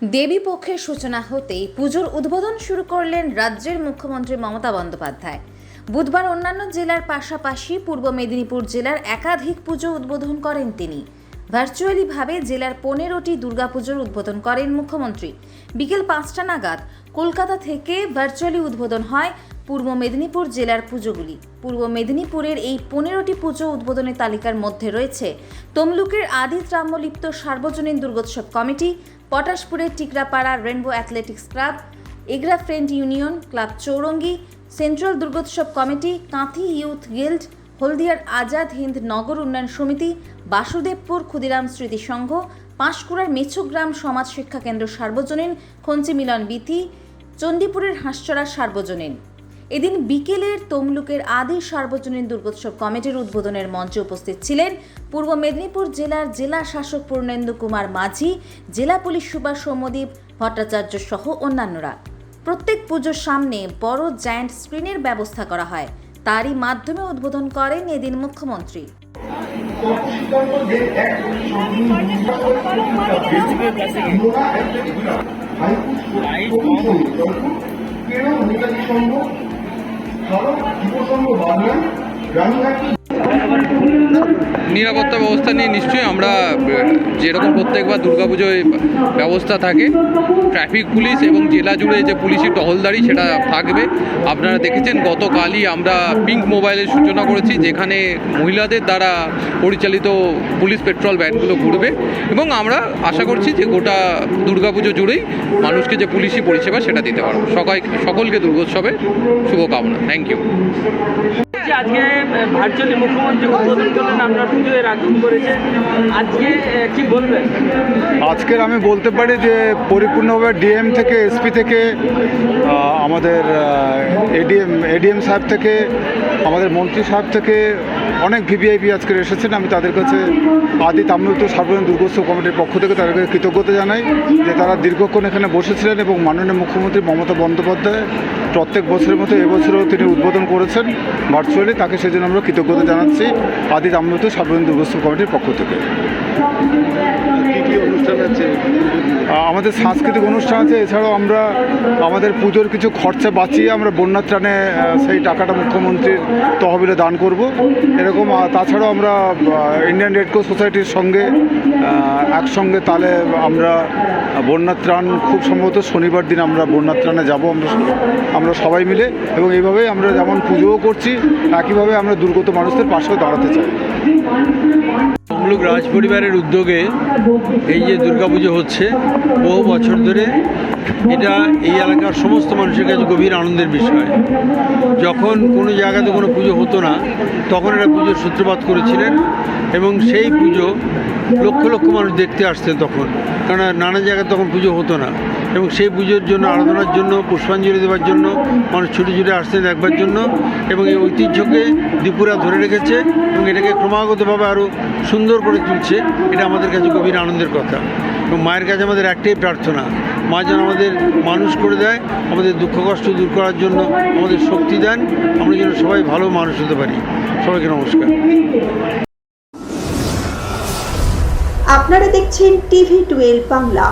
দেবী পক্ষের সূচনা হতেই পুজোর উদ্বোধন শুরু করলেন রাজ্যের মুখ্যমন্ত্রী মমতা বন্দ্যোপাধ্যায়। বুধবার অন্যান্য জেলার পাশাপাশি পূর্ব মেদিনীপুর জেলার একাধিক পুজো উদ্বোধন করেন তিনি। ভার্চুয়ালিভাবে জেলার 15টি দুর্গাপুজোর উদ্বোধন করেন মুখ্যমন্ত্রী। বিকেল 5টা নাগাদ কলকাতা থেকে ভার্চুয়ালি উদ্বোধন হয় পূর্ব মেদিনীপুর জেলার পুজোগুলি। পূর্ব মেদিনীপুরের এই 15টি পুজো উদ্বোধনের তালিকার মধ্যে রয়েছে তমলুকের আদি ত্রাম্যলিপ্ত সার্বজনীন দুর্গোৎসব কমিটি, পটাশপুরের Tikrapara rainbow athletics club, Egra friend union club Chowringhee, central Durgotsav committee, Contai youth guild, হলদিয়ার আজাদ হিন্দ নগর উন্নয়ন সমিতি, বাসুদেবপুর ক্ষুদিরাম স্মৃতি সংঘ, পাঁশকুড়ার মেছুগ্রাম সমাজ শিক্ষা কেন্দ্র সার্বজনীন, খঞ্চি মিলন বিথি, চণ্ডীপুরের হাঁসচড়া সার্বজনীন। এদিন বিকেলের তমলুকের আদি সার্বজনীন দুর্গোৎসব কমিটির উদ্বোধনের মঞ্চে উপস্থিত ছিলেন পূর্ব মেদিনীপুর জেলার জেলা শাসক পূর্ণেন্দু কুমার মাঝি, জেলা পুলিশ সুপার সৌম্যদীপ ভট্টাচার্য সহ অন্যান্যরা। প্রত্যেক পুজোর সামনে বড় জায়ান্ট স্ক্রিনের ব্যবস্থা করা হয়, তারই মাধ্যমে উদ্বোধন করেন এদিন মুখ্যমন্ত্রী। নিরাপত্তা ব্যবস্থা নিয়ে নিশ্চয়ই আমরা যেরকম প্রত্যেকবার দুর্গাপুজোয় ব্যবস্থা থাকে, ট্রাফিক পুলিশ এবং জেলা জুড়ে যে পুলিশি টহলদারি সেটা থাকবে। আপনারা দেখেছেন গতকালই আমরা পিঙ্ক মোবাইলের সূচনা করেছি, যেখানে মহিলাদের দ্বারা পরিচালিত পুলিশ পেট্রোল ভ্যানগুলো ঘুরবে এবং আমরা আশা করছি যে গোটা দুর্গাপুজো জুড়েই মানুষকে যে পুলিশি পরিষেবা সেটা দিতে পারবো। সকলকে দুর্গোৎসবের শুভকামনা। Thank you. আজকে ভার্চুয়ালি মুখ্যমন্ত্রী উদ্বোধন করলেন, আপনার পুজো এর আগে করেছেন, আজকে কি বলবেন? আজকের আমি বলতে পারি যে পরিপূর্ণভাবে ডিএম থেকে, এসপি থেকে, আমাদের এডিএম সাহেব থেকে, আমাদের মন্ত্রী সাহেব থেকে অনেক ভিভিআইপি আজকে এসেছেন। আমি তাদের কাছে আদি তাম্রলিপ্ত সার্বজনীন দুর্গোৎসব কমিটির পক্ষ থেকে তাদেরকে কৃতজ্ঞতা জানাই যে তারা দীর্ঘক্ষণ এখানে বসেছিলেন এবং মাননীয় মুখ্যমন্ত্রী মমতা বন্দ্যোপাধ্যায় প্রত্যেক বছরের মতো এবছরও তিনি উদ্বোধন করেছেন ভার্চুয়ালি। তাকে সেজন্য আমরা কৃতজ্ঞতা জানাচ্ছি আদি তাম্রলিপ্ত সার্বজনীন দুর্গোৎসব কমিটির পক্ষ থেকে। কী অনুষ্ঠান আছে? আমাদের সাংস্কৃতিক অনুষ্ঠান আছে, এছাড়াও আমরা আমাদের পুজোর কিছু খরচা বাঁচিয়ে আমরা বন্যা ত্রাণে সেই টাকাটা মুখ্যমন্ত্রীর তহবিলে দান করব। এরকম তাছাড়াও আমরা ইন্ডিয়ান রেড ক্রস সোসাইটির সঙ্গে একসঙ্গে তাহলে আমরা বন্যা ত্রাণ খুব সম্ভবত শনিবার দিন আমরা বন্যা ত্রাণে যাব আমরা সবাই মিলে, এবং এইভাবেই আমরা যেমন পুজোও করছি একইভাবে আমরা দুর্গত মানুষদের পাশেও দাঁড়াতে চাই। তমলুক রাজ পরিবারের উদ্যোগে এই যে দুর্গাপুজো হচ্ছে বহু বছর ধরে, এটা এই এলাকার সমস্ত মানুষের কাছে গভীর আনন্দের বিষয়। যখন কোনো জায়গাতে কোনো পুজো হতো না তখন এরা পুজোর সূত্রপাত করেছিলেন এবং সেই পুজো লক্ষ লক্ষ মানুষ দেখতে আসতেন তখন, কারণ নানা জায়গায় তখন পুজো হতো না এবং সেই পুজোর জন্য, আরাধনার জন্য, পুষ্পাঞ্জলি দেওয়ার জন্য মানুষ ছুটে ছুটে আসতেন দেখবার জন্য, এবং এই ঐতিহ্যকে ত্রিপুরা ধরে রেখেছে এবং এটাকে ক্রমাগতভাবে আরও সুন্দর করে তুলছে। এটা আমাদের কাছে গভীর আনন্দের কথা এবং মায়ের কাছে আমাদের একটাই প্রার্থনা, মা যেন আমাদের মানুষ করে দেয়, আমাদের দুঃখ কষ্ট দূর করার জন্য আমাদের শক্তি দেন, আমরা যেন সবাই ভালো মানুষ হতে পারি। সবাইকে নমস্কার। আপনারা দেখছেন TV12 বাংলা।